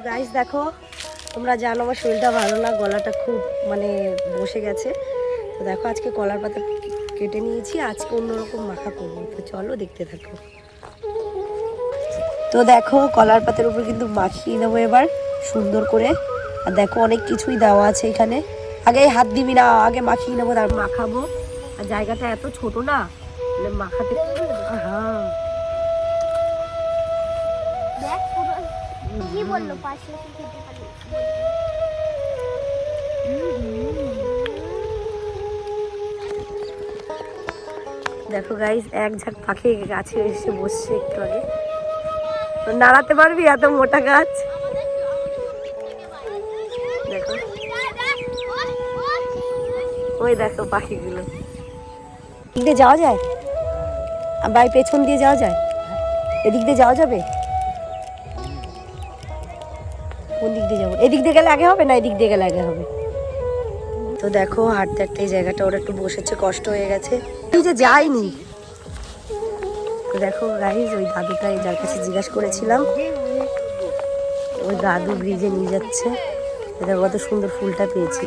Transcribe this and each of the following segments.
Guys দেখো, তোমরা জানো আমার শরীরটা ভালো না, গলাটা খুব মানে বসে গেছে। তো দেখো আজকে কলার পাতা কেটে নিয়েছি, আজকে অন্যরকম মাখা করবো। তো চলো দেখতে থাকো। তো দেখো কলার পাতার উপর কিন্তু মাখিয়ে নেবো এবার সুন্দর করে। আর দেখো অনেক কিছুই দেওয়া আছে এখানে। আগে হাত দিবি না, আগে মাখিয়ে নেবো তারপর মাখাবো। আর জায়গাটা এত ছোট না, মাখাতে হ্যাঁ কি বললো পাশে খেতে পারি। দেখো গাইস এক ঝাঁক পাখি গাছে এসে বসছে একটু আগে। নাড়াতে পারবি এত মোটা গাছ? দেখো ওই দেখো পাখিগুলো। এদিক দিয়ে যাওয়া যায়? বাড়ির পেছন দিয়ে যাওয়া যায়? এদিক দিয়ে যাওয়া যাবে? কোন দিক দিয়ে যাবো? এদিক দিয়ে গেলে আগে হবে না এদিক দিয়ে গেলে আগে হবে? তো দেখো হাঁটতে হাঁটতে এই জায়গাটা ওরা একটু বসেছে, কষ্ট হয়ে গেছে, এই যে যায়নি। তো দেখো গাইজ ওই দাদুটা যার কাছে জিজ্ঞাসা করেছিলাম, ওই দাদু ব্রিজে নিয়ে যাচ্ছে। দেখো কত সুন্দর ফুলটা পেয়েছি।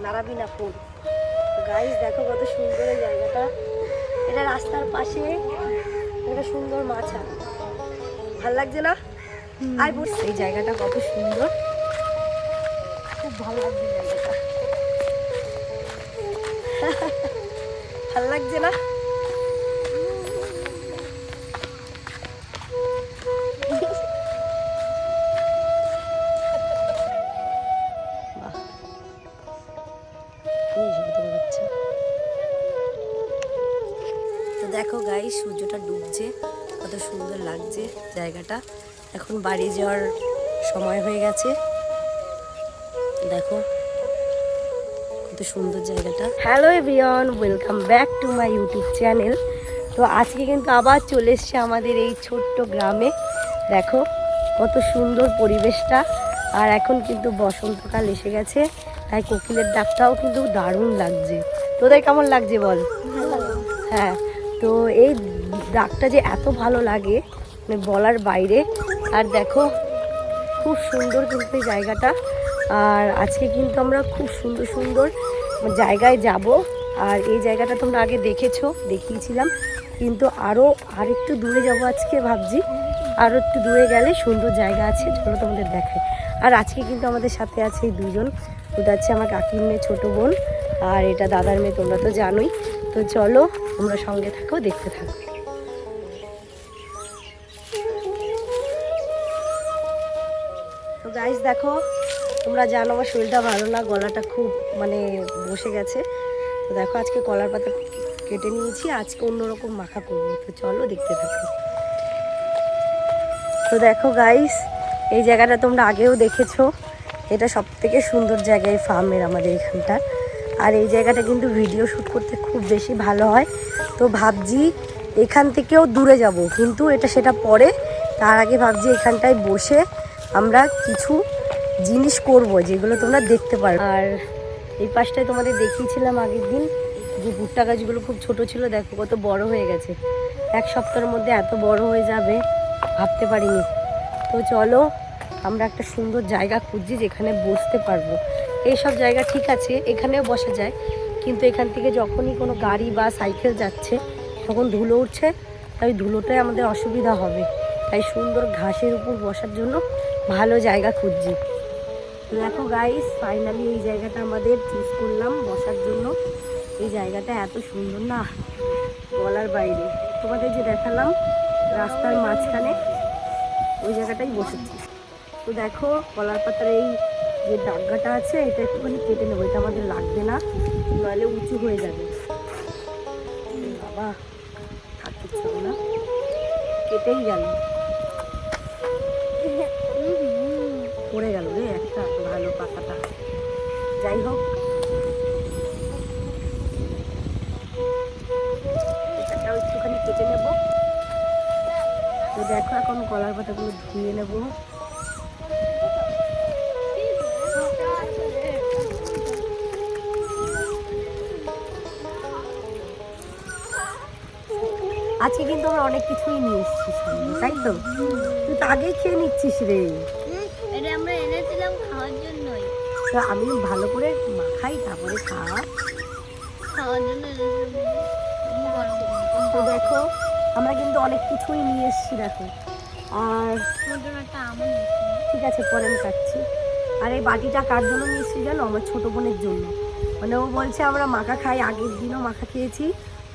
নাড়াবি না ফুল। গাইজ দেখো কত সুন্দর এই জায়গাটা। এটা রাস্তার পাশে একটা সুন্দর মাছা, ভাল লাগছে না? আর এই জায়গাটা কত সুন্দর, খুব ভালো লাগছে জায়গাটা। ভাল লাগছে না? তো দেখো গাই সূর্যটা ডুবছে, কত সুন্দর লাগছে জায়গাটা। এখন বাড়ি যাওয়ার সময় হয়ে গেছে। দেখো কত সুন্দর জায়গাটা। Hello everyone, welcome back to my YouTube channel. তো আজকে কিন্তু আবার চলে এসছে আমাদের এই ছোট্ট গ্রামে। দেখো কত সুন্দর পরিবেশটা। আর এখন কিন্তু বসন্তকাল এসে গেছে, তাই কোকিলের ডাকটাও কিন্তু দারুণ লাগছে। তোদের কেমন লাগছে বল? হ্যাঁ, তো এই ডাকটা যে এত ভালো লাগে মানে বলার বাইরে। আর দেখো খুব সুন্দর কিন্তু এই জায়গাটা। আর আজকে কিন্তু আমরা খুব সুন্দর সুন্দর জায়গায় যাব। আর এই জায়গাটা তোমরা আগে দেখেছো, দেখিয়েছিলাম, কিন্তু আরেকটু দূরে যাব আজকে ভাবছি। আরও একটু দূরে গেলে সুন্দর জায়গা আছে, চলো তোমাদের দেখাই। আর আজকে কিন্তু আমাদের সাথে আছে এই দুজন। ওটা হচ্ছে আমার কাকির মেয়ে ছোটো বোন, আর এটা দাদার মেয়ে, তোমরা তো জানোই। তো চলো তোমরা সঙ্গে থাকো, দেখতে থাকো। তো গাইস দেখো, তোমরা জানো আমার শরীরটা ভালো না, গলাটা খুব মানে বসে গেছে। তো দেখো আজকে কলার পাতা কেটে নিয়েছি, আজকে অন্যরকম মাখা করবো। তো চলো দেখতে থাকো। তো দেখো গাইস এই জায়গাটা তোমরা আগেও দেখেছো, এটা সব থেকে সুন্দর জায়গা এই ফার্মের আমাদের এখানটা। আর এই জায়গাটা কিন্তু ভিডিও শ্যুট করতে খুব বেশি ভালো হয়। তো ভাবছি এখান থেকেও দূরে যাব, কিন্তু এটা সেটা পরে। তার আগে ভাবছি এখানটায় বসে আমরা কিছু জিনিস করব যেগুলো তোমরা দেখতে পারো। আর এই পাশটায় তোমাদের দেখিয়েছিলাম আগের দিন যে ভুট্টা গাছগুলো খুব ছোট ছিল, দেখো কত বড় হয়ে গেছে। এক সপ্তাহের মধ্যে এত বড় হয়ে যাবে ভাবতে পারিনি। তো চলো আমরা একটা সুন্দর জায়গা খুঁজছি যেখানে বসতে পারবো। এইসব জায়গা ঠিক আছে, এখানেও বসা যায়, কিন্তু এখান থেকে যখনই কোনো গাড়ি বা সাইকেল যাচ্ছে তখন ধুলো উঠছে, তাই ধুলোটাই আমাদের অসুবিধা হবে। তাই সুন্দর ঘাসের উপর বসার জন্য ভালো জায়গা খুঁজছি। দেখো গাইস ফাইনালি এই জায়গাটা আমাদের চুজ করলাম বসার জন্য। এই জায়গাটা এত সুন্দর না, বলার বাইরে। তোমাদের যে দেখালাম রাস্তার মাঝখানে, ওই জায়গাটাই বসেছি। তো দেখো কলার পাতার এই যে ডাগ্গাটা আছে এটা একটুখানি কেটে নেবো, এটা আমাদের লাগবে না, নাহলে উঁচু হয়ে যাবে। বাবা থাকতে না, কেটেই গেল, পড়ে গেল রে একটা ভালো পাতাটা। যাই হোক এটাও একটুখানি কেটে নেব। তো দেখো এখন কলার পাতাগুলো ধুয়ে নেব। আজকে কিন্তু আমরা অনেক কিছুই নিয়ে এসেছি সঙ্গে, তাই তো? তুই তো আগেই খেয়ে নিচ্ছিস রে। এটা আমরা এনেছিলাম খাওয়ার জন্যই। তো আমি ভালো করে মাখাই তারপরে খাওয়া। খাওয়ার জন্য তো দেখো আমরা কিন্তু অনেক কিছুই নিয়ে এসেছি দেখো। আর তোমার জন্য একটা আমও নিয়েছি। ঠিক আছে, পরে আমি কাটছি। আর এই বাটিটা কার জন্য নিয়ে এসেছি জানো? আমার ছোটো বোনের জন্য। মানে ও বলছে আমরা মাখা খাই, আগের দিনও মাখা খেয়েছি,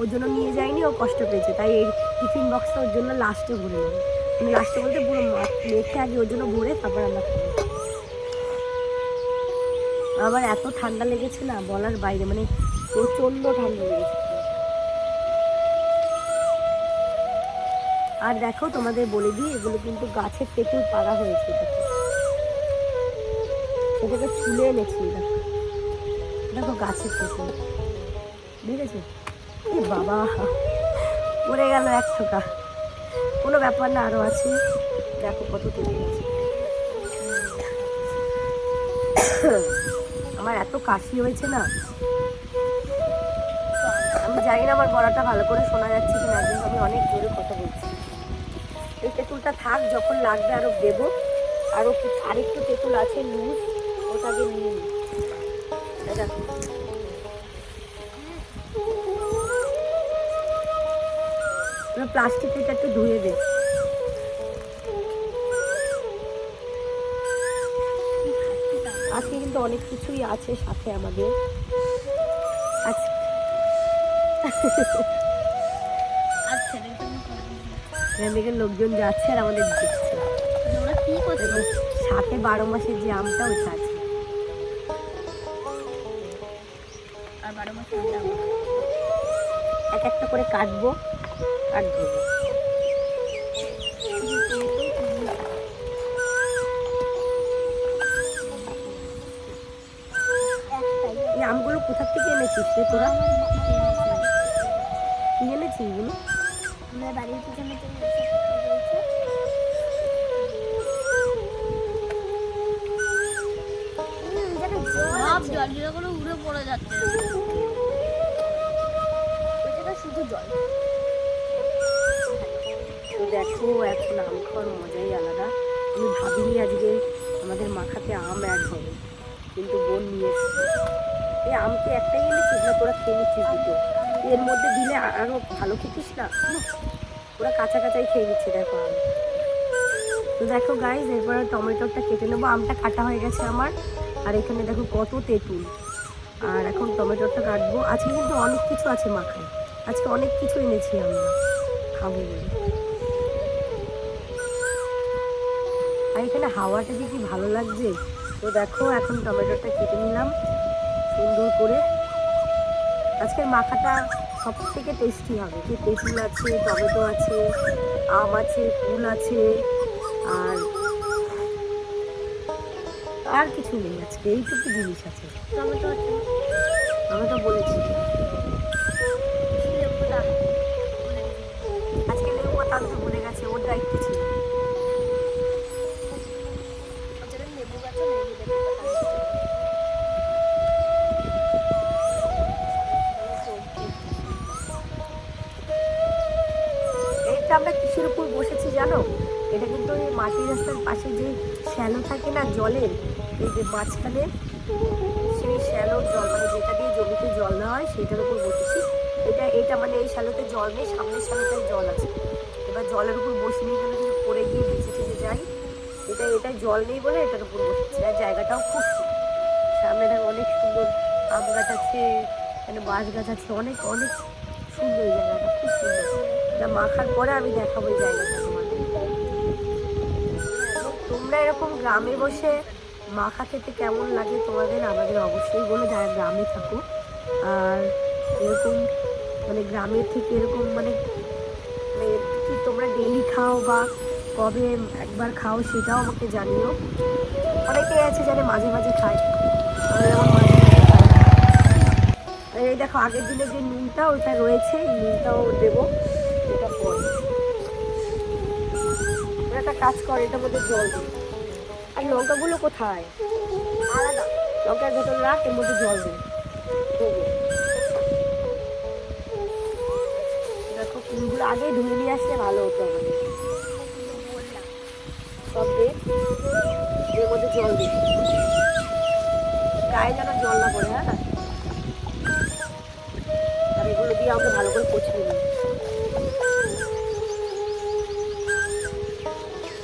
ওর জন্য নিয়ে যাইনি, ও কষ্ট পেয়েছে, তাই এই টিফিন বক্সটা ওর জন্য লাস্টে ভরে নেবো। মানে লাস্টে বলতে পুরো মেখে আগে ওর জন্য ভরে তারপর আমরা খাবো। আবার এত ঠান্ডা লেগেছে না বলার বাইরে, মানে প্রচণ্ড ঠান্ডা লেগেছে। আর দেখো তোমাদের বলে দিই, এগুলো কিন্তু গাছের তেঁতুল পাড়া হয়েছে, দেখো সেটাকে ছুলে এনেছি। দেখো দেখো গাছের তেঁতুল, দেখেছো? এ বাবা, পড়ে গেল এক ঠোকা। কোনো ব্যাপার না, আরও আছে, দেখো কত তেঁতুল আছে। আমার এত কাশি হয়েছে না, আমি জানি না আমার গলাটা ভালো করে শোনা যাচ্ছে কিনা, কিন্তু আমি অনেক জোরে কথা বলছি। এই তেঁতুলটা থাক, যখন লাগবে আরও দেবো। আরেকটু তেঁতুল আছে লুজ, ওটাকে নিয়ে নিই। দেখো প্লাস্টিকটা একটু ধুয়ে দে। আজকে কিন্তু অনেক কিছুই আছে সাথে আমাদের। আচ্ছা এদিকে লোকজন যাচ্ছে আর আমাদের দেখছে। ওরা কি করছে? সাথে 12 মাসের যে আমটা ওটা আছে। আর 12 মাস ঠান্ডা এক একটা করে কাটবো আর ধরবো। এই আমগুলো কোথা থেকে এনেছিস রে তোরা? কি এনেছিস এগুলো? আমরা বাড়ির পিছনে সব জলগুলো করে উড়ে পড়ে যাচ্ছে। শুধু জল। তো দেখো এখন আম খাওয়ার মজাই আলাদা। আমি ভাবিনি আজকে আমাদের মাখাতে আম অ্যাড হবে, কিন্তু বোন নিয়ে এসছে। এই আমকে একটাই এনেছিস না তোরা খেয়ে নিচ্ছিস দুটো? এর মধ্যে দিলে আরও ভালো খেতিস না, ওরা কাঁচা কাঁচাই খেয়ে নিচ্ছে। দেখো আম। তো দেখো গাইজ, এরপরে টমেটোটা কেটে নেবো। আমটা কাটা হয়ে গেছে আমার। আর এখানে দেখো কত তেঁতুল। আর এখন টমেটোটা কাটবো। আজকে কিন্তু অনেক কিছু আছে মাখায়, আজকে অনেক কিছু এনেছি আমরা খাবো বলে। আর এখানে হাওয়াটা যে কি ভালো লাগছে। তো দেখো এখন টমেটোটা কেটে নিলাম সুন্দর করে। আজকের মাখাটা সব থেকে টেস্টি হবে। কি তেঁতুল আছে, টমেটো আছে, আম আছে, কুল আছে, আর কিছু নেই আজকে, এইটুকু জিনিস আছে। টমেটো আছে, টমেটো বলেছি আজকে লেবু পাতা আনতে ভুলে গেছে, ওর দায়িত্ব ছিল। লেবু গাছে লেবু দেখতে এইটা আমরা কিসের উপর বসেছি জানো? এটা কিন্তু ওই মাটির রাস্তার পাশে যে শ্যালো থাকে না জলের, এই যে মাঝখানে সেই শ্যালোর জল, মানে যেটা দিয়ে জমিতে জল দেওয়া হয় সেটার উপর বসেছি। এটা মানে এই শ্যালোতে জল নেই, সামনের শ্যালোতে জল আছে। এবার জলের উপর বসে নিয়ে গেলে যদি পড়ে গিয়ে ভেসে টেসে যাই, এটা জল নেই বলে এটার উপর বসেছি। আর জায়গাটাও খুব সুন্দর, সামনে দেখো অনেক সুন্দর আম গাছ আছে, এখানে বাঁশ গাছ আছে, অনেক অনেক সুন্দর। এই জায়গাটা খুব সুন্দর। এটা মাখার পরে আমি দেখাবো এই জায়গাটা তোমাদের। তোমরা এরকম গ্রামে বসে মাখা খেতে কেমন লাগে তোমাদের আমাদের অবশ্যই বলে, যারা গ্রামে থাকো। আর এরকম মানে গ্রামের থেকে এরকম মানে কি তোমরা ডেইলি খাও বা কবে একবার খাও সেটাও আমাকে জানিও। অনেকেই আছে যারা মাঝে মাঝে খায়, আমরা যেমন মাঝে মাঝে খাই। এই দেখো আগের দিনের যে নুনটা ওইটা রয়েছে, এই নুনটাও দেবো। এটা পরে একটা কাজ করে, এটার মধ্যে জল দিই। আর লঙ্কাগুলো কোথায়? আলাদা লঙ্কার ভেতর রাখ, এর মধ্যে জল দিই। দেখো কি চুলগুলো আগেই ধুয়ে নিয়ে আসলে ভালো হতো আমাদের। সব দে, এর মধ্যে জল দে, গায়ে যেন জল না পড়ে। হ্যাঁ, আর এগুলো দিয়ে আমাকে ভালো করে পচিয়ে নিই।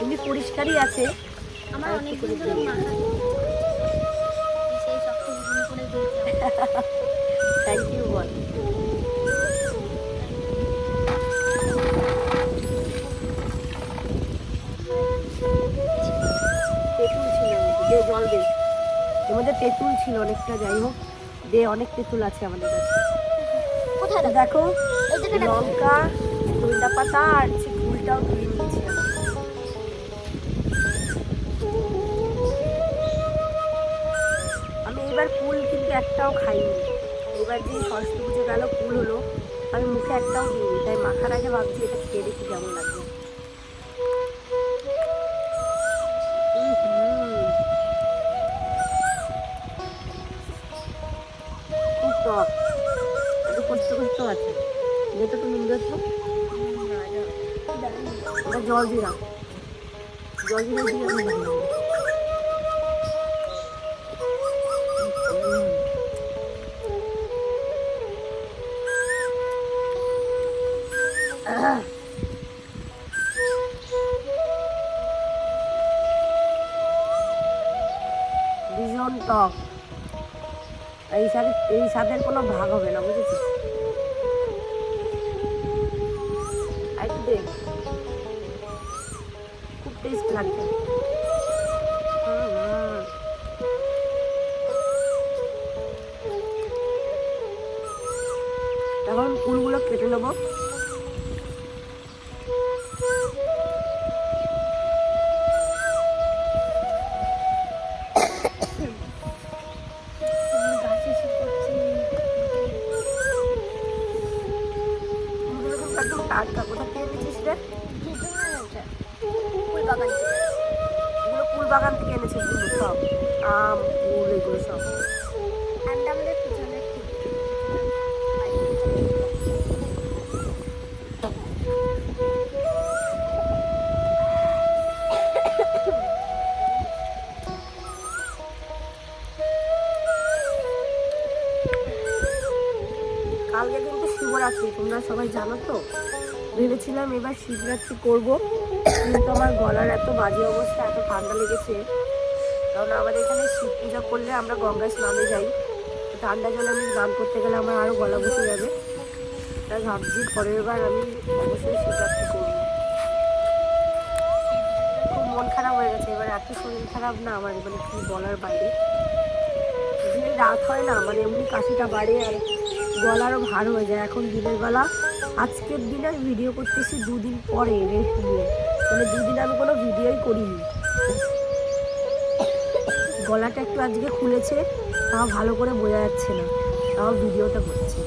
এমনি পরিষ্কারই আছে। আমার অনেক দিন ধরে মাথা সেই শক্ত বুঝুন করে দিয়েছে। থ্যাংক ইউ বল। তেঁতুল ছিল, দে জল দে। এর মধ্যে তেঁতুল ছিল অনেকটা, যাই হোক দে, অনেক তেঁতুল আছে আমাদের কাছে। কোথায় দেখো এই জায়গাটা লঙ্কা, ধনিয়া পাতা আর ফুলটাও ধুয়ে নিয়েছি আমি। আমি এবার কুল কিন্তু একটাও খাইনি। এবার যে সরস্বতী পুজো গেল কুল হলো, আমি মুখে একটাও দিইনি, তাই মাখার আগে ভাবছি এটা খেয়ে দেখি কেমন লাগবে। খুব টক, একটু কষ্ট কষ্ট আছে, যেটা তুমি দেখো। ওটা জল দিলাম, জল দিলে দিয়ে আমি ভালো লাগবে। ভীষণ টক, এই স্বাদের কোনো ভাগ হবে না, বুঝেছি। আর একটু দে, খুব টেস্ট লাগবে। এখন ফুলগুলো কেটে নেবো। একদম টাটকা, কোথা থেকে এনেছিস রে? ফুল বাগান থেকে। এগুলো ফুল বাগান থেকে এনেছে, ফুল সব আম ফুল এগুলো সব। আমাদের পিছনে কালকে কিন্তু শিবরাত্রি, তোমরা সবাই জানো তো। ভেবেছিলাম এবার শিবরাত্রি করব, কিন্তু আমার গলার এত বাজে অবস্থা, এত ঠান্ডা লেগেছে। কারণ আমাদের এখানে শিব পূজা করলে আমরা গঙ্গায় স্নানে যাই, তো ঠান্ডা জলে আমি স্নান করতে গেলে আমার আরও গলা বসে যাবে। তাই ভাবছি পরের বার আমি অবশ্যই শিবরাত্রি করবো। খুব মন খারাপ হয়ে গেছে এবার, এত শরীর খারাপ না আমার, মানে কি বলার বাইরে। যদি রাত হয় না, মানে এমনি কাশিটা বাড়ে আর গলারও ভার হয়ে যায়। এখন দিনের বেলা, আজকের দিনে ভিডিও করতেছি 2 দিন পরে রেস্ট নিয়ে, মানে 2 দিন আমি কোনো ভিডিওই করিনি। গলাটা একটু আজকে খুলেছে, তাও ভালো করে বোঝা যাচ্ছে না, তাও ভিডিওটা করছি।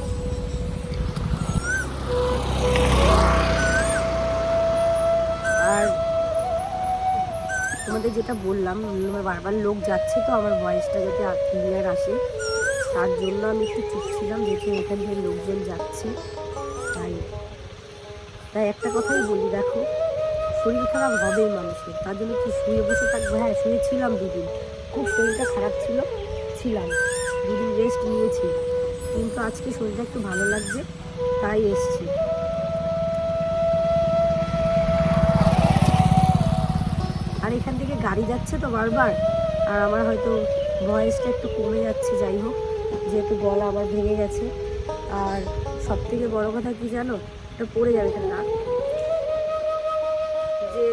আর তোমাদের যেটা বললাম, বারবার লোক যাচ্ছে তো আমার ভয়েসটা যাতে ক্লিয়ার আসে, তার জন্য আমি একটু চুপ ছিলাম, যেহেতু এখান থেকে লোকজন যাচ্ছে। তাই একটা কথাই বলি, দেখো শরীর খারাপ হবেই মানুষের, তার জন্য কি শুয়ে বসে থাকবো? হ্যাঁ, শুয়েছিলাম 2 দিন, খুব শরীরটা খারাপ ছিলাম 2 দিন রেস্ট নিয়েছি, কিন্তু আজকে শরীরটা একটু ভালো লাগছে, তাই এসছি। আর এখান থেকে গাড়ি যাচ্ছে তো বারবার, আর আমার হয়তো ভয়েসটা একটু কমে যাচ্ছে, যাই হোক, যেহেতু গলা আমার ভেঙে গেছে। আর সব থেকে বড়ো কথা কি জানো, এটা পড়ে যাবে এখানে না, যে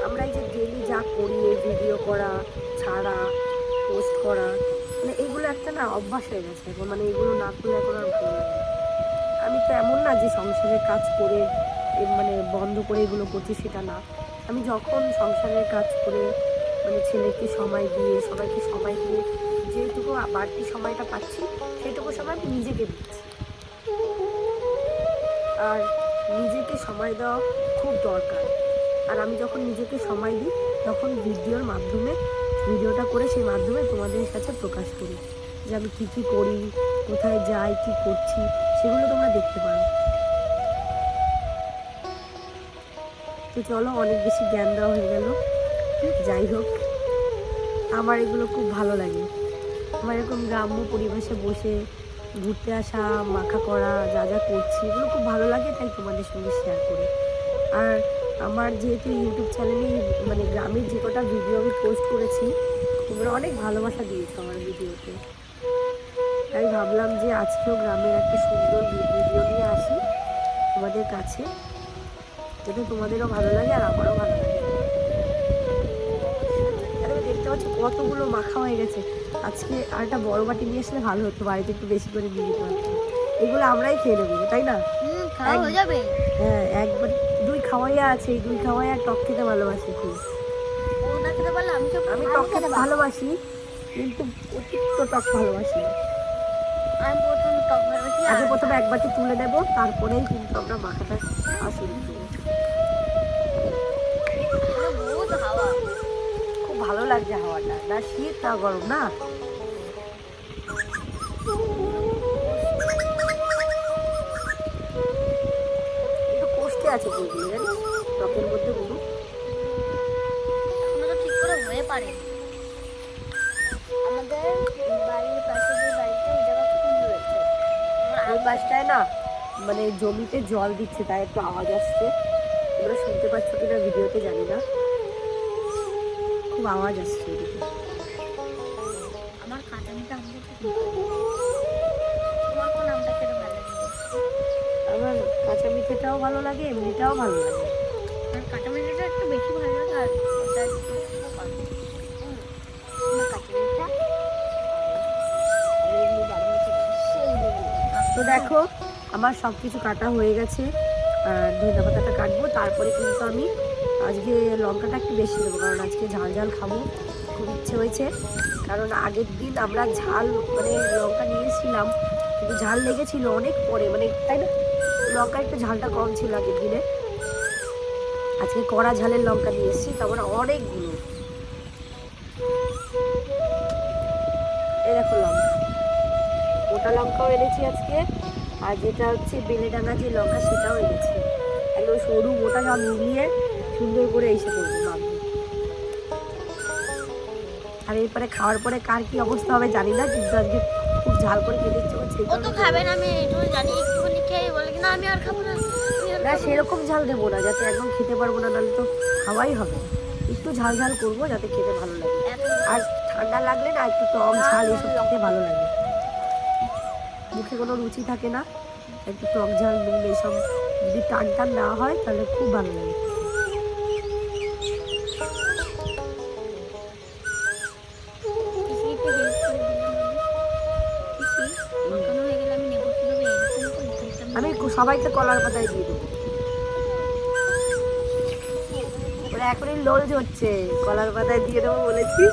আমরা এই যে ডেলি যা করি, ভিডিও করা, ছাড়া, পোস্ট করা, মানে এগুলো একটা না অভ্যাস হয়ে গেছে এখন, মানে এগুলো না করলে এখন আর ভালো লাগে না। আমি তো এমন না যে সংসারের কাজ করে মানে বন্ধ করে এগুলো করছি, সেটা না। আমি যখন সংসারের কাজ করে, মানে ছেলেকে সময় দিয়ে, সবাইকে সময় দিয়ে যেটুকু বাড়তি সময়টা পাচ্ছি, সেইটুকু সময় আমি নিজেকে দিচ্ছি। আর নিজেকে সময় দেওয়া খুব দরকার। আর আমি যখন নিজেকে সময় দিই, তখন ভিডিওটা করে সেই মাধ্যমে তোমাদের কাছে প্রকাশ করি। যে আমি কী কী করি, কোথায় যাই, কী করছি, সেগুলো তোমরা দেখতে পারো। তো চলো, অনেক বেশি জ্ঞান দেওয়া হয়ে গেল। যাই হোক, আমার এগুলো খুব ভালো লাগে। আমার এরকম গ্রাম্য পরিবেশে বসে ঘুরতে আসা, মাখা করা, যা যা করছি এগুলো খুব ভালো লাগে, তাই তোমাদের সঙ্গে শেয়ার করি। আর আমার যেহেতু ইউটিউব চ্যানেলে মানে গ্রামের যে কটা ভিডিও আমি পোস্ট করেছি, তোমরা অনেক ভালোবাসা দিয়েছো আমার ভিডিওতে। তাই ভাবলাম যে আজকেও গ্রামের একটা সুন্দর ভিডিও নিয়ে আসি তোমাদের কাছে, যাতে তোমাদেরও ভালো লাগে আর আমারও ভালো লাগে। দেখতে পাচ্ছ কতগুলো মাখা হয়ে গেছে। আজকে আর একটা বড় বাটি নিয়ে আসলে ভালো হতো, বাড়িতে একটু বেশি করে নিয়ে যেতে পারতাম। এগুলো আমরাই খেয়ে নেবো, তাই না? খাওয়া হয়ে যাবে। হ্যাঁ, একবার দুই খাওয়াইয়া আছে, এই দুই খাওয়াইয়া টক খেতে ভালোবাসি খুব। ওটা খেতে পারলে আমি টক খেতে ভালোবাসি, কিন্তু অতিরিক্ত টক ভালোবাসি। আমি প্রথম টক ভালোবাসি। আগে প্রথমে এক বাটি তুলে নেবো, তারপরেই কিন্তু আমরা মাখাটা খাওয়া শুরু করবো। বহুত হাওয়া, খুব ভালো লাগছে হাওয়াটা, না শীত না গরম, না একটু কষ্টে আছে ফুলগুলো, জানিস, টকের মধ্যে পুরো এখনো তো ঠিক করে হয়ে পারে। আমাদের বাড়ির পাশে যে বাড়িটা, এই জায়গা খুব রয়েছে। ওই পাশটায় না মানে জমিতে জল দিচ্ছে, তাই একটু আওয়াজ আসছে। তোমরা শুনতে পাচ্ছ কিনা ভিডিওতে জানি না, খুব আওয়াজ আসছে এদিকে। আমার কাঁচা মিঠা আমটা খুব তোমার কোন আমটা খেতে ভালো লাগে? আমার কাঁচা মিঠেটাও ভালো লাগে, এমনিটাও ভালো লাগে। আমার কাঁচা মিঠাটা একটু বেশি ভালো লাগে, আর ওটা একটু কম। আমার কাঁচা মিঠা আর এমনি বারো বছর সেই তো দেখো, আমার সব কিছু কাটা হয়ে গেছে, আর ধনে পাতাটা কাটবো। তারপরে কিন্তু আমি আজকে লঙ্কাটা একটু বেশি দেবো, কারণ আজকে ঝাল ঝাল খাবো, খুব ইচ্ছে হয়েছে। কারণ আগের দিন আমরা ঝাল মানে লঙ্কা নিয়েছিলাম, কিন্তু ঝাল লেগেছিল অনেক পরে, মানে তাই না, লঙ্কা একটু ঝালটা কম ছিল আগের দিনে। আজকে কড়া ঝালের লঙ্কা নিয়ে এসেছি, তারপরে অনেকগুলো। এই দেখো লঙ্কা, মোটা লঙ্কাও এনেছি আজকে, আর যেটা হচ্ছে বেলেডাঙ্গা যে লঙ্কা সেটাও এনেছি। একদম সরু মোটা সব মিলিয়ে সুন্দর করে এসে করবো মাখবো। আর এরপরে খাওয়ার পরে কার কি অবস্থা হবে জানি না, কিন্তু আজকে খুব ঝাল করে খেতে ইচ্ছে করছে। ও তো খাবে না, আমি এইটুকু জানি। একটুখানি খেয়ে বলে কি না আমি আর খাবো না, না সেরকম ঝাল দেবো না, যাতে একদম খেতে পারবো না, নাহলে তো খাওয়াই হবে না। একটু ঝাল ঝাল করবো যাতে খেতে ভালো লাগে। আর ঠান্ডা লাগলে না একটু টক ঝাল এসব খেতে ভালো লাগে, মুখে কোনো রুচি থাকে না। একটু টক ঝাল নুন এসব যদি টান টান না হয় তাহলে খুব ভালো লাগে। আমি সবাইকে কলার পাতায় দিয়ে দেবো। ওরা এখনই লোল ঝরছে, কলার পাতায় দিয়ে দেবো বলেছি,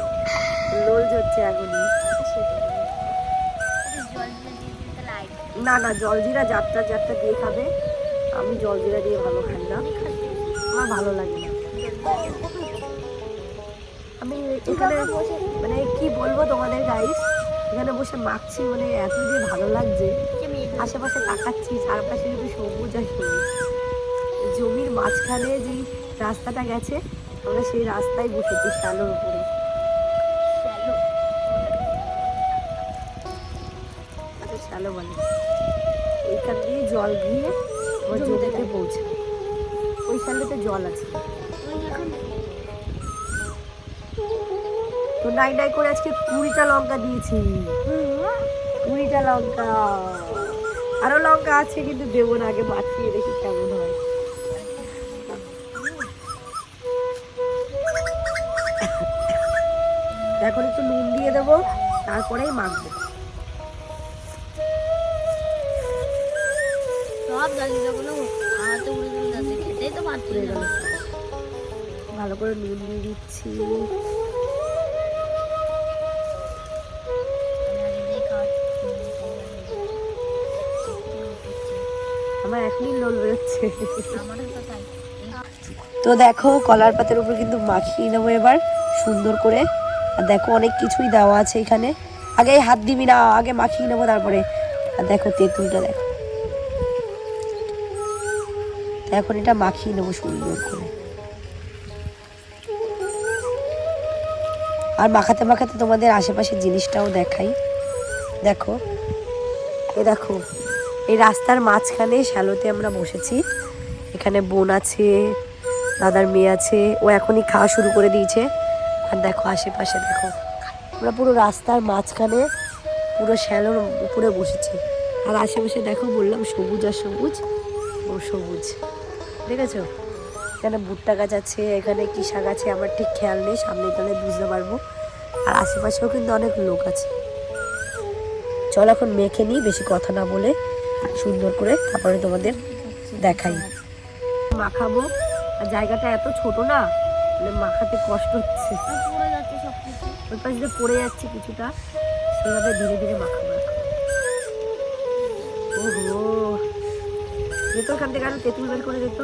লোল ঝরছে এখনই। না না, জলজিরা যাত্রা যাত্রা দিয়ে খাবে, আমি জলজিরা দিয়ে ভালো খাই না, আমার ভালো লাগে না। আমি এখানে মানে কি বলবো তোমাদের গাইস, এখানে বসে মাখছি, মানে এত যে ভালো লাগছে। আশেপাশে তাকাচ্ছি, চারপাশে শুধু সবুজ আর সবুজ। জমির মাঝখানে যে রাস্তাটা গেছে, আমরা সেই রাস্তায় বসেছি শ্যালোর উপরে। আচ্ছা শ্যালো বলে, এইখান দিয়ে জল দিয়ে আমার জমিতে পৌঁছায়, ওই শ্যালোতে জল আছে। তো নাই নাই করে আজকে 20টা লঙ্কা দিয়েছি, 20টা লঙ্কা। আরো লঙ্কা আছে কিন্তু দেবো না, আগে মাখিয়ে দেখি কেমন হয়। এখন একটু নুন দিয়ে দেবো, তারপরেই মাখবো। সব জালিগুলো হাতে উড়ে চলে যাচ্ছে, খেতেই তো পারছি না। ভালো করে নুন দিয়ে দিচ্ছি। আমার এখনই লোল বেরোচ্ছে। তো দেখো কলার পাতার উপর কিন্তু মাখিয়ে নেবো এবার সুন্দর করে। আর দেখো অনেক কিছুই দেওয়া আছে এখানে, আগে হাত দিবি না, আগে মাখিয়ে নেবো তারপরে। আর দেখো তেঁতুলটা দেখো, এখন এটা মাখিয়ে নেবো সুন্দর করে। আর মাখাতে মাখাতে তোমাদের আশেপাশের জিনিসটাও দেখাই। দেখো এ দেখো, এই রাস্তার মাঝখানে শ্যালোতে আমরা বসেছি। এখানে বোন আছে, দাদার মেয়ে আছে, ও এখনই খাওয়া শুরু করে দিয়েছে। আর দেখো আশেপাশে দেখো, আমরা পুরো রাস্তার মাঝখানে পুরো শ্যালোর উপরে বসেছি। আর আশেপাশে দেখো, বললাম সবুজ আর সবুজ, ও সবুজ, দেখেছো? এখানে ভুট্টা গাছ আছে, এখানে কি শাক আছে আমার ঠিক খেয়াল নেই, সামনে গেলে বুঝতে পারবো। আর আশেপাশেও কিন্তু অনেক লোক আছে। চল এখন মেখে নিই, বেশি কথা না বলে সুন্দর করে, তারপরে তোমাদের দেখাই। মাখাবো, আর জায়গাটা এত ছোট না, মানে মাখাতে কষ্ট হচ্ছে, ওই পাশ দিয়ে পড়ে যাচ্ছে কিছুটা, সেভাবে ধীরে ধীরে মাখাবো। ওহো, যেত ওখান থেকে আরো তেঁতুল বের করে যেত।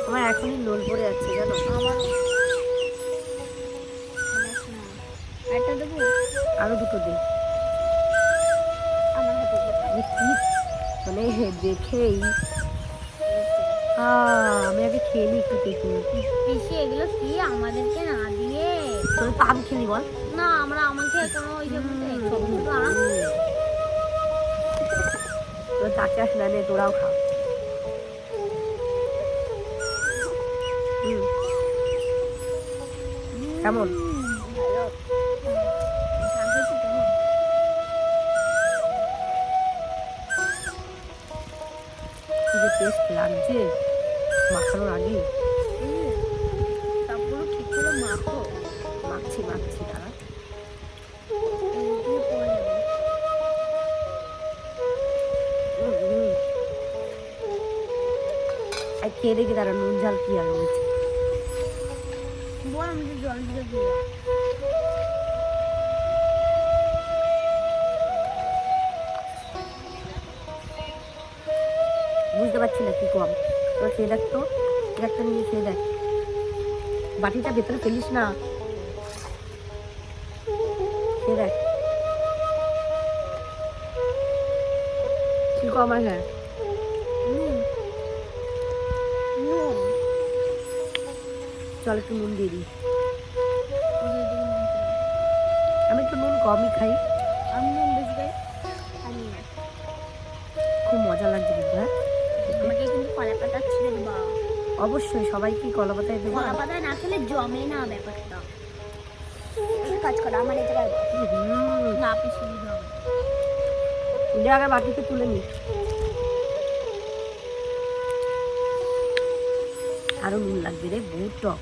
আমার এখনই লোল পড়ে যাচ্ছে জানো। আমার একটা দেবো, আরো দুটো দিই। আমার হাতে মানে দেখেই আমি আগে খেয়ে নিই একটু তেঁতুল। পিসি এগুলো কি আমাদেরকে না দিয়ে? তোর তো আম খেলি বল না, আমরা আমাকে কোনো ওই যে ছোট ছোট আম। তোর চারটে আসে না, তোরাও খা। কেমন? কি যে টেস্ট লাগছে মাখানোর আগে। তারপরে ঠিক করে মাখো। মাখছি দাঁড়া। আর খেয়ে দেখি দাঁড়া, নুন ঝাল কি আর রয়েছে। বল, আমি জল দিয়ে দিই। বুঝতে পারছি না কি কম। তোর খেয়ে দেখ তো, একটা নিয়ে খেয়ে দেখ। বাটিটা ভেতরে ফেলিস না, খেয়ে দেখ কি কম আছে। চল একটু নুন দিয়ে দিই। আমি একটু নুন কমই খাই। আমি নুন বেশি খাই। খুব মজা লাগছে কিন্তু। হ্যাঁ, আমাকে কিন্তু কলা পাতা ছিঁড়ে দেবা। অবশ্যই সবাইকে কলা পাতায় দেবো। কলা পাতায় না খেলে জমে না ব্যাপারটা। কাজ করো, আমার এই জায়গায় না পিসি দিতে হবে। তুলে আগে বাটিতে তুলে নি। আরো নুন লাগবে রে, বহুত টক।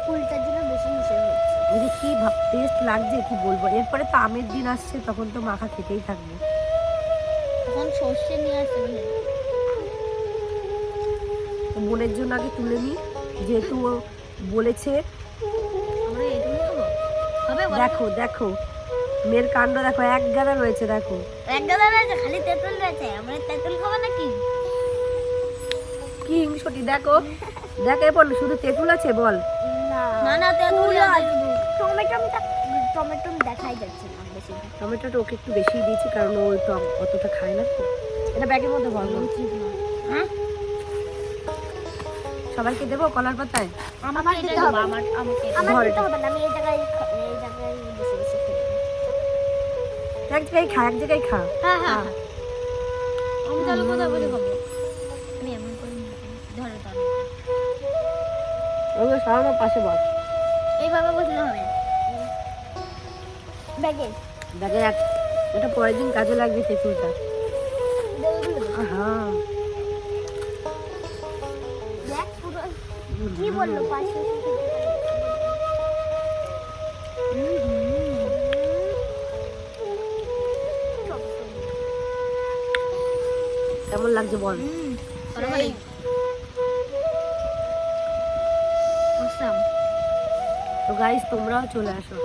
ফুলটার জন্য বেশি মিশে হচ্ছে। এই যে কি টেস্ট লাগছে কি বলবো। এরপরে তো আমের দিন আসছে, তখন তো মাখা খেতেই থাকবো। তখন সর্ষে নিয়ে আসতে হবে। বোনের জন্য আগে তুলে নি, যেহেতু ও বলেছে। আমরা এটুকু খাবো, হবে? দেখো দেখো মেয়ের কাণ্ড দেখো, এক গাদা রয়েছে দেখো। এক গাদা রয়েছে, খালি তেঁতুল রয়েছে। আমরা তেঁতুল খাবো নাকি? কি হিংসটি দেখো, দেখ এরপর শুধু তেঁতুল আছে বল। না না, তেঁতুল আছে। টমেটো দেখাই যাচ্ছে না বেশি। টমেটোটা ওকে একটু বেশি দিয়েছি, কারণ ও তো অতটা খায় না তো। এটা ব্যাগের মধ্যে ভরবো। হ্যাঁ, সবাইকে দেবো কলার পাতায়। আমার দিতে হবে। আমার দিতে হবে না, আমি এই জায়গায় বসে বসে খেতে। এক জায়গায় খা, এক জায়গায় খা। হ্যাঁ হ্যাঁ, আমি তাহলে কোথায় বসে খাবো? আমি এমন করে ধরে ধরে ওগুলো সরানোর পাশে বস। এইভাবে বসলে হবে। ব্যাগে ব্যাগে এক, এটা পরের দিন কাজে লাগবে তেঁতুলটা। হ্যাঁ, দেখ পুরো কি বললো পাশে। কেমন লাগছে বল। তো গাইস তোমরাও চলে আসো।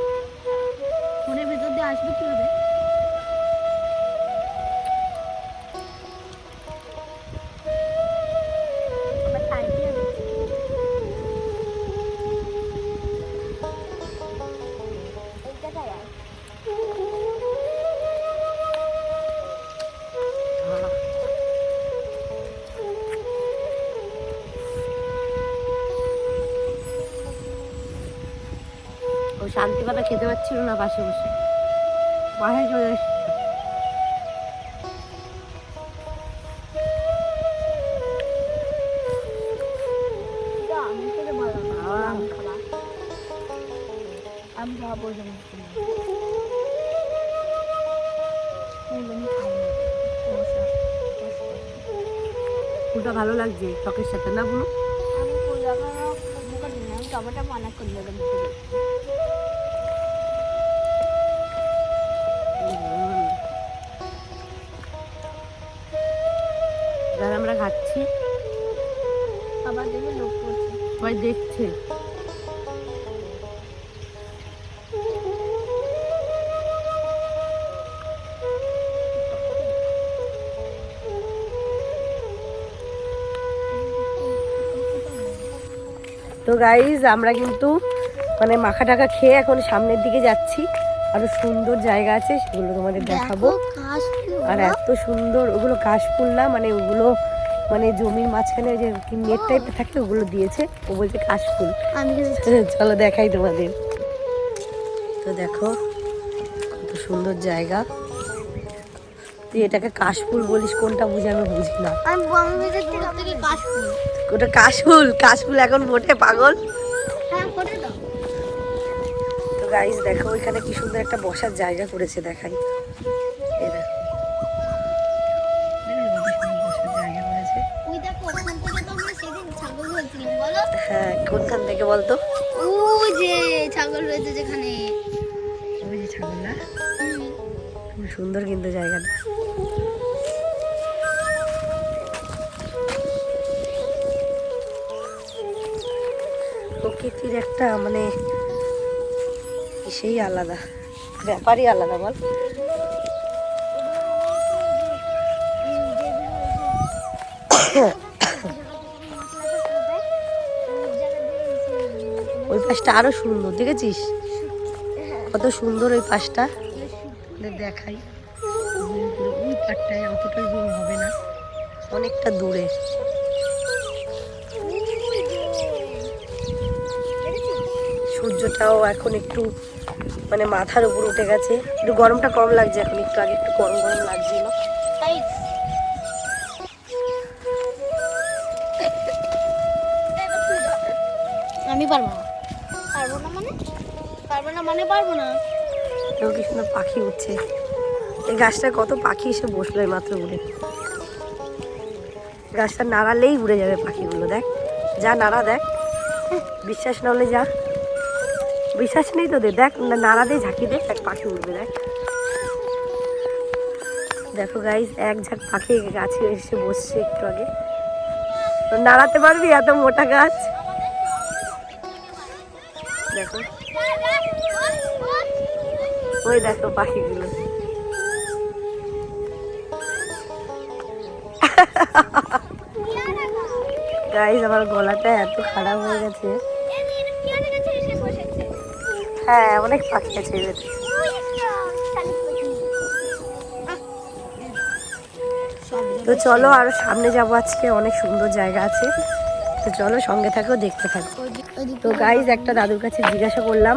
ফোনের ভিতর দিয়ে আসবে কিভাবে? শান্তি পাতা খেতে পাচ্ছিল না পাশে বসে, বাসায় চলে এসেছে। আমি খাবো ফুলটা ভালো লাগছে টকের সাথে না বলো? আমি ফুল লাগানো আমি টমেটো মানা করে দিলাম। যারা আমরা খাচ্ছি আবার দেখে লোক করছে, সবাই দেখছে। তো গাইজ আমরা কিন্তু মানে মাখা টাকা খেয়ে এখন সামনের দিকে যাচ্ছি, আরো সুন্দর জায়গা আছে সেগুলো তোমাদের দেখাবো। আর এত সুন্দর, ওগুলো কাশফুল না, মানে ওগুলো মানে জমির মাঝখানে যে নেট টাইপের থাকে ওগুলো দিয়েছে, ও বলছে কাশফুল। চলো দেখাই তোমাদের। তো দেখো কত সুন্দর জায়গা। তুই এটাকে কাশফুল বলিস, কোনটা বুঝি আমি বুঝি না। ওটা কাশফুল, কাশফুল এখন ফোটে পাগল। তো গাইস দেখো ওইখানে কি সুন্দর একটা বসার জায়গা করেছে, দেখাই। এই দেখো বসার জায়গা করেছে। হ্যাঁ কোনখান থেকে বলতো? ওই যে ছাগল রয়েছে যেখানে, ওই যে ছাগল না, খুব সুন্দর কিন্তু জায়গাটা। প্রকৃতির একটা মানে সেই আলাদা ব্যাপারই আলাদা বল। ওই পাশটা আরো সুন্দর, দেখেছিস কত সুন্দর ওই পাশটা? দেখাই ওই পাটটায় অতটা জুম হবে না, অনেকটা দূরে। সূর্যটাও এখন একটু মানে মাথার উপর উঠে গেছে, একটু গরমটা কম লাগছে এখন, একটু আগে একটু গরম গরম লাগছিল। আমি পারবো না, পারবো না মানে পারবো না মানে পারবো না। তো কি সুন্দর পাখি উঠছে, এই গাছটায় কত পাখি এসে বসলো এই মাত্র উড়ে। গাছটা নাড়ালেই উড়ে যাবে পাখিগুলো, দেখ যা নাড়া, দেখ বিশ্বাস না হলে যা, বিশ্বাস নেই তোদের, দেখ নাড়া দিয়ে ঝাঁকি দেখ, এক পাখি উঠবে দেখ। দেখো গাইস এক ঝাঁক পাখি গাছে এসে বসছে একটু আগে। তো নাড়াতে পারবি এত মোটা গাছ? দেখো ওই দেখো পাখিগুলো। গাইস আমার গলাটা এত খারাপ হয়ে গেছে। হ্যাঁ অনেক পাখি আছে এদের। তো চলো আরো সামনে যাবো, আজকে অনেক সুন্দর জায়গা আছে, তো চলো সঙ্গে থাকো দেখতে থাকো। তো গাইজ একটা দাদুর কাছে জিজ্ঞাসা করলাম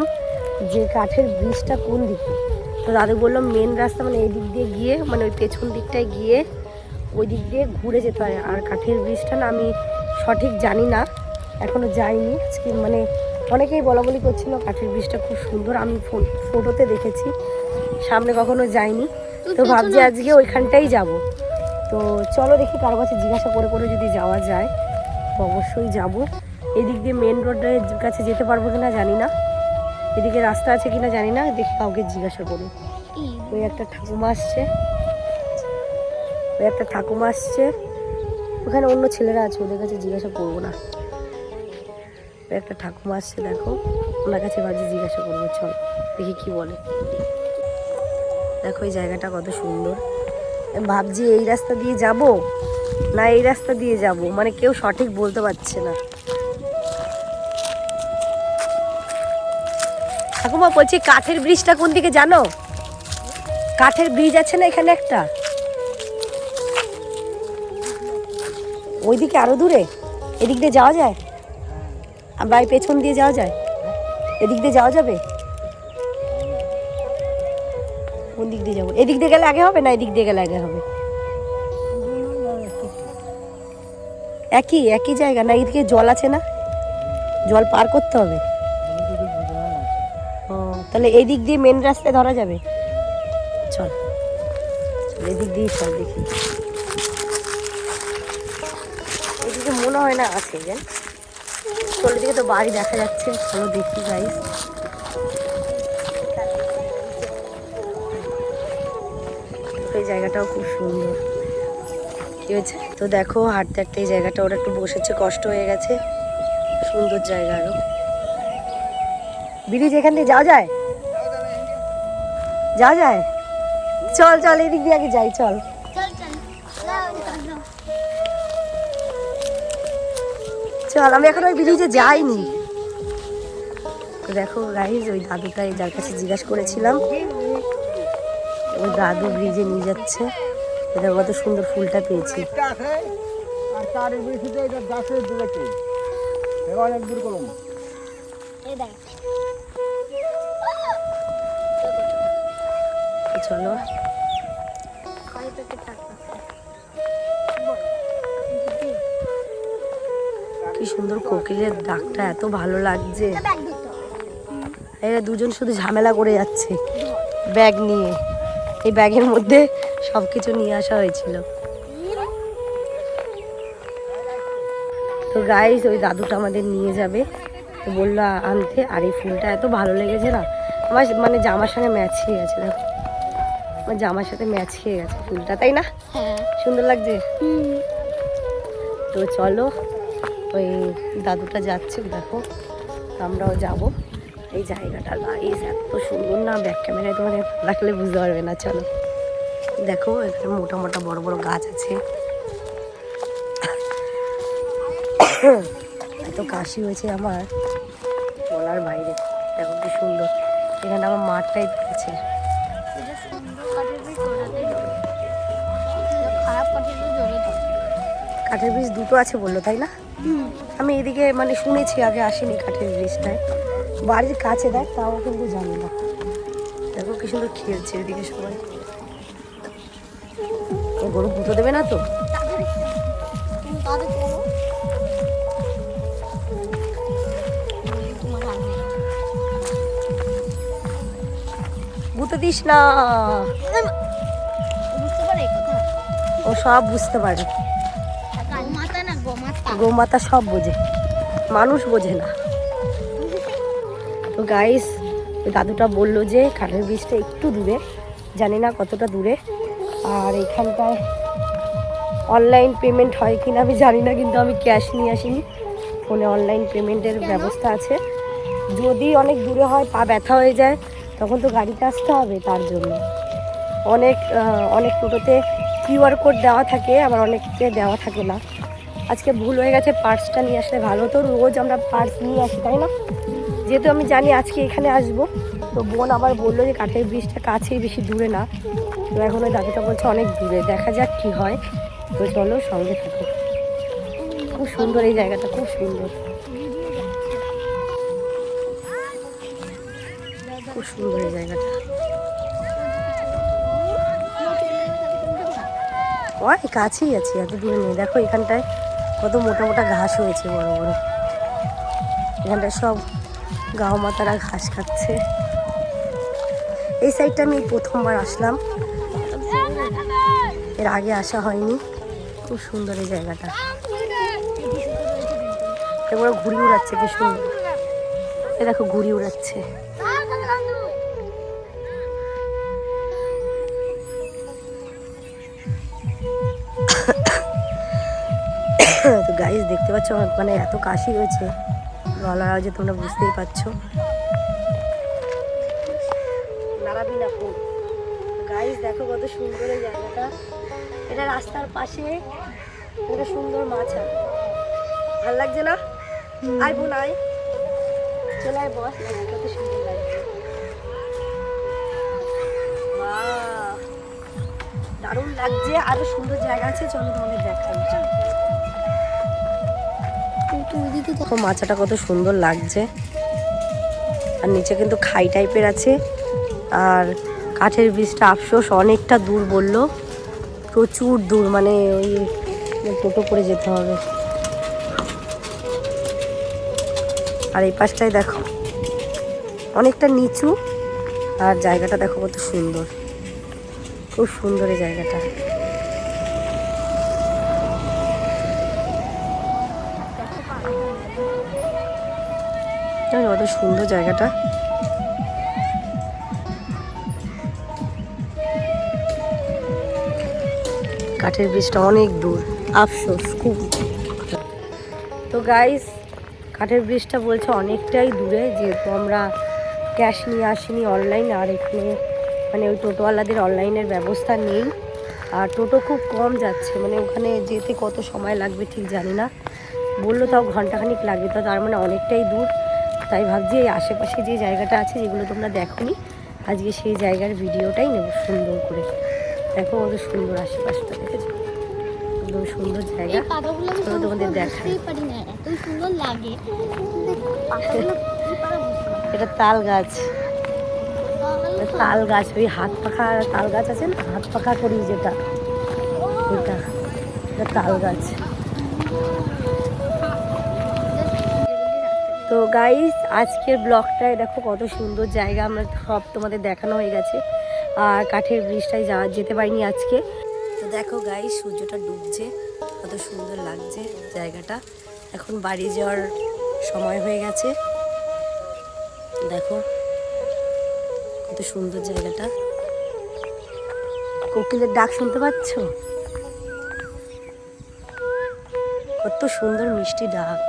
যে কাঠের ব্রিজটা কোন দিকে, তো দাদু বললো মেন রাস্তা মানে এই দিক দিয়ে গিয়ে মানে ওই পেছন দিকটায় গিয়ে ওই দিক দিয়ে ঘুরে যেতে হয়। আর কাঠের ব্রিজটা না আমি সঠিক জানি না, এখনো যাইনি। আজকে মানে অনেকেই বলা বলি করছিল কাঠের ব্রিজটা খুব সুন্দর, আমি ফটোতে দেখেছি, সামনে কখনো যাইনি। তো ভাবছি আজকে ওইখানটাই যাব। তো চলো দেখি কারো কাছে জিজ্ঞাসা করে করে যদি যাওয়া যায় তো অবশ্যই যাব। এদিক দিয়ে মেন রোডের কাছে যেতে পারবো কিনা জানি না, এদিকে রাস্তা আছে কিনা জানি না, দেখি কাউকে জিজ্ঞাসা করি। ওই একটা ঠাকুমা আসছে, ওই একটা ঠাকুমা আসছে, ওখানে অন্য ছেলেরা আছে, ওদের কাছে জিজ্ঞাসা করবো না। ওই একটা ঠাকুমা আসছে দেখো, ওনার কাছে ভাবছি জিজ্ঞাসা করবো, চল দেখি কি বলে। দেখো এই জায়গাটা কত সুন্দর, ভাবছি এই রাস্তা দিয়ে যাব না এই রাস্তা দিয়ে যাব, মানে কেউ সঠিক বলতে পারছে না। ঠাকুমা বলছি কাঠের ব্রিজটা কোন দিকে জানো? কাঠের ব্রিজ আছে না এখানে একটা, ওইদিকে আরো দূরে, এদিক দিয়ে যাওয়া যায়? বা পেছন দিয়ে যাওয়া যায়? এদিক দিয়ে যাওয়া যাবে? কোন দিক দিয়ে যাবো? এদিক দিয়ে গেলে আগে হবে না এদিক দিয়ে গেলে আগে হবে? একই একই জায়গা না? এদিকে জল আছে না? জল পার করতে হবে। ও তাহলে এই দিক দিয়ে মেন রাস্তায় ধরা যাবে। চল চল এদিক দিয়ে চল দেখি। এদিকে মনে হয় না আছে জান। চল এদিকে তো বাড়ি দেখা যাচ্ছে, চলো দেখি গাইস। এই জায়গাটাও খুব সুন্দর। কি হয়েছে? তো দেখো হাঁটতে হাঁটতে এই জায়গাটা ওরা একটু বসেছে, কষ্ট হয়ে গেছে। সুন্দর জায়গা আরো। ব্রিজ এখান দিয়ে যাওয়া যায়? যাওয়া যায়? চল চল এদিক দিয়ে আগে যাই চল। চল আমি এখন ওই ব্রিজে যাইনি। তো দেখো গাইজ ওই দাদুটাই যার কাছে জিজ্ঞাসা করেছিলাম, ওই দাদু ব্রিজে নিয়ে যাচ্ছে। এটা কত সুন্দর ফুলটা পেয়েছি। চলো কি সুন্দর কোকিলের ডাকটা, এত ভালো লাগছে। এরা দুজন শুধু ঝামেলা করে যাচ্ছে ব্যাগ নিয়ে। এই ব্যাগের মধ্যে সবকিছু নিয়ে আসা হয়েছিল। তো গাইস ওই দাদুটা আমাদের নিয়ে যাবে, তো বললো আনতে। আর এই ফুলটা এত ভালো লেগেছে না আমার, মানে জামার সঙ্গে ম্যাচ খেয়ে গেছে। দেখো আমার জামার সাথে ম্যাচ খেয়ে গেছে ফুলটা, তাই না? সুন্দর লাগছে। তো চলো ওই দাদুটা যাচ্ছে দেখো, আমরাও যাব। এই জায়গাটা গাইস এত সুন্দর না, ব্যাক ক্যামেরায় তোমাদের রাখলে বুঝতে পারবে না। চলো দেখো এখানে মোটা মোটা বড় বড় গাছ আছে। এত কাশি হয়েছে আমার বলার বাইরে। দেখো কি সুন্দর, এখানে আমার মাঠ টাইপ আছে। কাঠের ব্রিজ দুটো আছে বললো, তাই না? আমি এদিকে মানে শুনেছি, আগে আসিনি কাঠের ব্রিজটায়। বাড়ির কাছে দেখ, তাও কিন্তু জানি না। দেখো কি সুন্দর খেলছে এদিকে সবাই। গরু গুঁতো দেবে না তো? গুঁতো দিস না, ও সব বুঝতে পারে। গোমাতা সব বোঝে, মানুষ বোঝে না। তো গাইস ওই দাদুটা বললো যে কাঠের ব্রিজটা একটু দূরে, জানি না কতটা দূরে। আর এখানটায় অনলাইন পেমেন্ট হয় কিনা আমি জানি না, কিন্তু আমি ক্যাশ নিয়ে আসিনি। ফোনে অনলাইন পেমেন্টের ব্যবস্থা আছে। যদি অনেক দূরে হয়, পা ব্যথা হয়ে যায়, তখন তো গাড়িতে আসতে হবে। তার জন্য অনেক টোটোতে কিউআর কোড দেওয়া থাকে, আবার অনেককে দেওয়া থাকে না। আজকে ভুল হয়ে গেছে, পার্সটা নিয়ে আসলে ভালো হতো। রোজ আমরা পার্স নিয়ে আসি, তাই না? যেহেতু আমি জানি আজকে এখানে আসবো, তো বোন আবার বললো যে কাঠের ব্রিজটা কাছেই, বেশি দূরে না। তো এখন ওই দাদুটা বলছে অনেক দূরে, দেখা যাক কি হয়। তো চলো সঙ্গে থাকো। খুব সুন্দর এই জায়গাটা, খুব সুন্দর, খুব সুন্দর এই জায়গাটা। ওই কাছেই আছি, এত দূরে নেই। দেখো এখানটায় কত মোটা মোটা ঘাস হয়েছে, বড় বড়। এখানটায় সব গাও মাতারা ঘাস খাচ্ছে। এই সাইডটা আমি প্রথমবার আসলাম, এর আগে আসা হয়নি। খুব সুন্দর এই জায়গাটা। এবার ঘুড়ি উড়াচ্ছে, কি সুন্দর। এ দেখো ঘুড়ি উড়াচ্ছে। তো গাইস দেখতে পাচ্ছ মানে এত কাশি রয়েছে, গলার আওয়াজে তোমরা বুঝতেই পারছো। নাড়াবি না ফোন। গাইস দেখো কত সুন্দর এই জায়গাটা। এটা রাস্তার পাশে একটা সুন্দর মাছা, ভাল লাগছে না? আয় বোন আয়, চলে আয় বস, কত সুন্দর লাগছে। দারুণ লাগছে। আরো সুন্দর জায়গা আছে, চলো তোমাদের দেখাই। মাচাটা কত সুন্দর লাগছে। আর নিচে কিন্তু খাই টাইপের আছে, আর কাঠের ব্রিজটা আফসোস অনেকটা দূর বললো, প্রচুর দূর, মানে ওই টোটো করে যেতে হবে। আর এই পাশটায় দেখো অনেকটা নিচু, আর জায়গাটা দেখো কত সুন্দর, খুব সুন্দর এই জায়গাটা। কত সুন্দর জায়গাটা। কাঠের ব্রিজটা অনেক দূর, আফসোস খুব। তো গাইস, কাঠের ব্রিজটা বলছে অনেকটাই দূরে, যেহেতু আমরা ক্যাশ নিয়ে আসিনি, অনলাইন, আর এখানে মানে ওই টোটোওয়ালাদের অনলাইনের ব্যবস্থা নেই, আর টোটো খুব কম যাচ্ছে, মানে ওখানে যেতে কত সময় লাগবে ঠিক জানি না, বললো তাও ঘন্টাখানিক লাগবে, তো তার মানে অনেকটাই দূর। তাই ভাবছি এই আশেপাশে যে জায়গাটা আছে যেগুলো তোমরা দেখোনি, আজকে সেই জায়গার ভিডিওটাই নেব সুন্দর করে। দেখো কত সুন্দর আশেপাশটা, দেখেছো একদম সুন্দর জায়গা, চলো তোমাদের দেখাই। এটা তাল গাছ, তাল গাছ, ওই হাত পাখা তাল গাছ আছে না, হাত পাখা করি যেটা, এটা তাল গাছ। তো গাইস, আজকের ব্লগটায় দেখো কত সুন্দর জায়গা, আমরা সব তোমাদের দেখানো হয়ে গেছে, আর কাঠের ব্রিজটায় যেতে পারিনি আজকে। তো দেখো গাইস, সূর্যটা ডুবছে, কত সুন্দর লাগছে জায়গাটা। এখন বাড়ি যাওয়ার সময় হয়ে গেছে, দেখো কত সুন্দর জায়গাটা। কোকিলের ডাক শুনতে পাচ্ছ? কত সুন্দর মিষ্টি ডাক।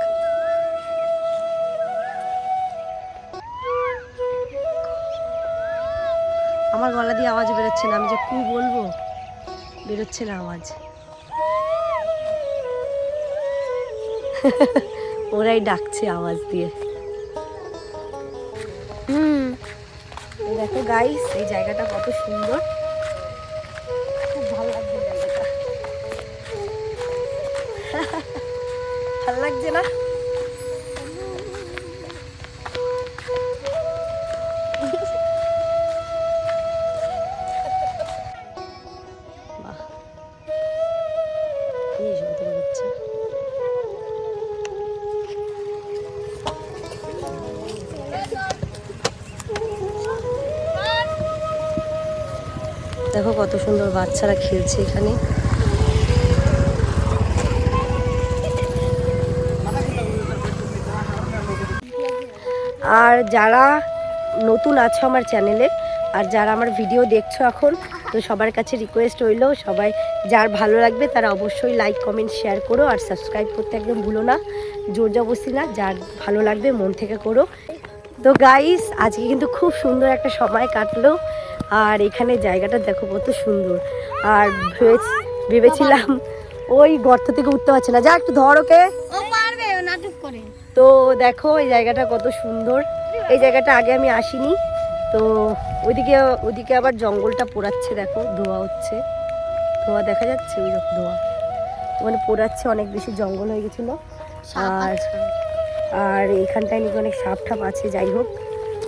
আমার গলা দিয়ে আওয়াজ বেরোচ্ছে না, আমি যে কু বলবো, বেরোচ্ছে না আওয়াজ। ওরাই ডাকছে আওয়াজ দিয়ে। দেখো গাইস, এই জায়গাটা কত সুন্দর, খুব ভালো লাগছে জায়গাটা। ভালো লাগছে না? দেখো কত সুন্দর বাচ্চারা খেলছে এখানে। আর যারা নতুন আছো আমার চ্যানেলে, আর যারা আমার ভিডিও দেখছো এখন, তো সবার কাছে রিকোয়েস্ট রইল, সবাই যার ভালো লাগবে তারা অবশ্যই লাইক কমেন্ট শেয়ার করো, আর সাবস্ক্রাইব করতে একদম ভুলো না, জোর জবরদস্তি না, যার ভালো লাগবে মন থেকে করো। তো গাইস, আজকে কিন্তু খুব সুন্দর একটা সময় কাটলো, আর এখানে জায়গাটা দেখো কত সুন্দর। আর ভেবেছিলাম ওই গর্ত থেকে উঠতে পারছে না, যা একটু ধর ওকে। তো দেখো এই জায়গাটা কত সুন্দর, এই জায়গাটা আগে আমি আসিনি। তো ওইদিকে আবার জঙ্গলটা পোড়াচ্ছে, দেখো ধোয়া হচ্ছে, ধোয়া দেখা যাচ্ছে, ওই রকম ধোয়া ওখানে পোড়াচ্ছে, অনেক বেশি জঙ্গল হয়ে গেছিলো। আর এইখানটায় নাকি অনেক সাপ ঠাপ আছে, যাই হোক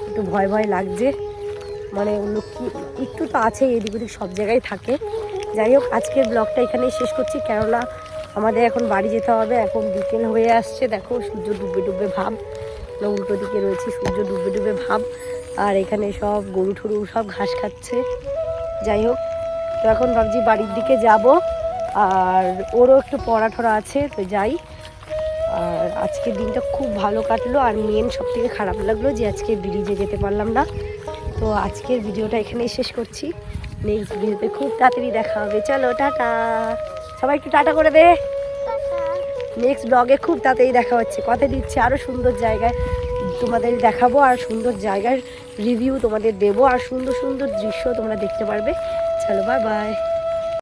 একটু ভয় ভয় লাগছে, মানে লক্ষ্মী একটু তো আছে, এদিক ওদিক সব জায়গায় থাকে। যাই হোক, আজকের ব্লগটা এখানেই শেষ করছি, কেননা আমাদের এখন বাড়ি যেতে হবে, এখন বিকেল হয়ে আসছে, দেখো সূর্য ডুবে ডুবে ভাব, উল্টো দিকে রয়েছে, সূর্য ডুবে ডুবে ভাব, আর এখানে সব গরু ঠরু সব ঘাস খাচ্ছে। যাই হোক, তো এখন ভাবছি বাড়ির দিকে যাব, আর ওরও একটু পড়া ঠরা আছে, তো যাই। আর আজকের দিনটা খুব ভালো কাটলো, আর মেন সব থেকে খারাপ লাগলো যে আজকে ব্রিজে যেতে পারলাম না। তো আজকের ভিডিওটা এখানেই শেষ করছি, নেক্সট ভিডিওতে খুব তাড়াতাড়ি দেখা হবে। চলো টাটা, সবাই একটু টাটা করে দে। নেক্সট ব্লগে খুব তাড়াতাড়ি দেখা হচ্ছে, কথা দিচ্ছি, আরও সুন্দর জায়গায় তোমাদের দেখাবো, আর সুন্দর জায়গার রিভিউ তোমাদের দেবো, আর সুন্দর সুন্দর দৃশ্য তোমরা দেখতে পারবে। চলো বাই বাই।